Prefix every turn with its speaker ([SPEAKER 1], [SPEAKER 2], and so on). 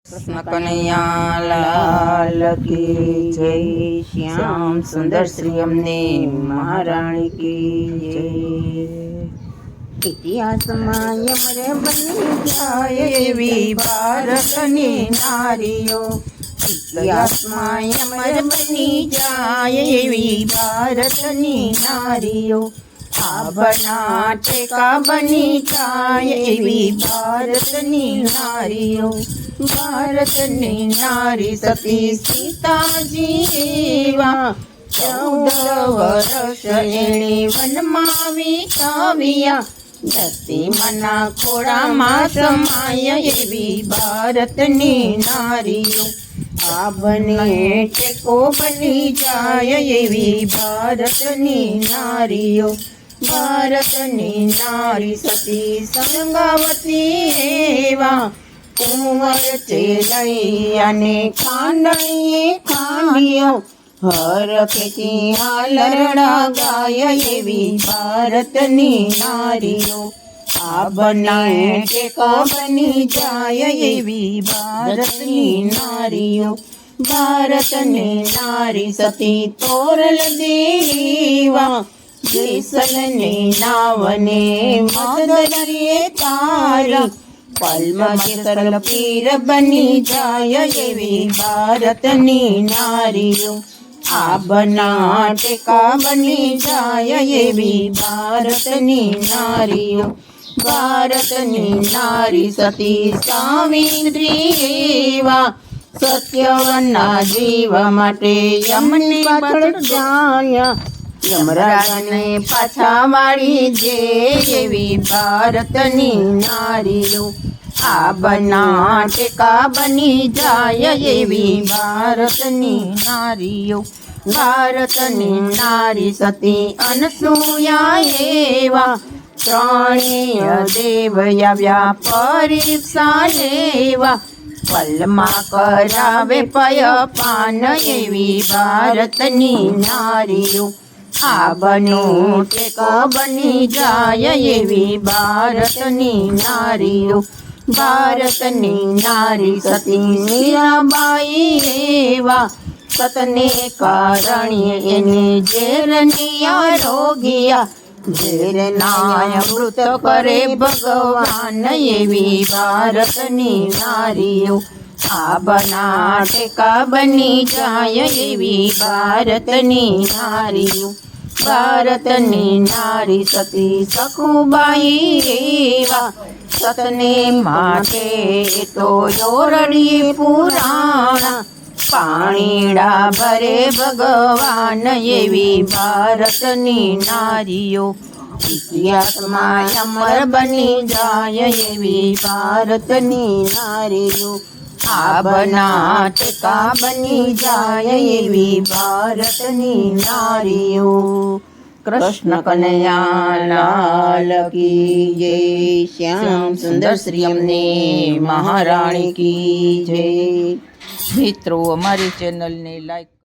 [SPEAKER 1] कृष्ण कन्हैया लाल की जय। श्याम सुंदर श्री अम्ने महाराणी की जय। इतिहासમાં યમરે બની જાય એવી ભારતની નારીઓ, ઇતિહાસમાં યમરે બની જાય એવી ભારતની નારીઓ, આભના ટેકા બની જાય એવી ભારતની નારીઓ, ભારતની નારી સતી સીતાજી એવા 14 વર્ષ એણે વનમાં વિતાવ્યા, દશીમાના ખોળામાં સમાય એવી ભારતની નારીઓ, આભને ટેકો બની જાય એવી ભારતની નારીઓ, ભારતની નારી સતી સંગાવતી એવા કુંવર ચેલૈયાને ખાંડણીએ ખાંડ્યો, હર ખેતી હાલરડા ગાય એવી ભારતની નારીઓ, આભને ટેકો બની જાય એવી ભારતની નારીઓ, ભારતની નારી સતી તોરલ દેવા, જેસલને નાવને મદરીએ તારી, પલમાં સરળ પીર બની જાય એવી ભારતની નારીઓ, આભના ટેકા બની જાય એવી ભારતની નારીઓ, ભારતની નારી સતી સાવિત્રી એવા સત્યવનના જીવ માટે યમની પાછળ જાયા, યમરાજને પાછા વાળી જે એવી ભારતની નારીઓ, આભના ટેકા બની જાય એવી ભારતની નારીઓ, ભારતની નારી સતી અનસૂયા એવા ત્રણેય દેવ આવ્યા પરીક્ષા લેવા, પલમાં કરાવે પયપાન એવી ભારતની નારીઓ, આભનો ટેકો બની જાય એવી ભારતની નારીઓ, ભારતની નારી સતી મીરાબાઈ એવા સતને કારણે એને ઝેરનિયા રોગિયા, ઝેરનાય મૃત કરે ભગવાન એવી ભારતની નારીઓ, આભના ટેકા બની જાય એવી ભારતની નારીઓ, ભારતની નારી સતી સખુબાઈ એવા સતને માટે તો યોરડી પુરાણા, પાણીડા ભરે ભગવાન એવી ભારતની નારીઓ, ઇતિહાસમાં અમર બની જાય એવી ભારતની નારીઓ, આભના ટેકા બની જાય એવી ભારતની નારીઓ। કૃષ્ણ કનૈયા લાલ કી જય। શ્યામ સુંદર શ્રી અમને મહારાણી કી જય। મિત્રો, અમારી ચેનલને લાઈક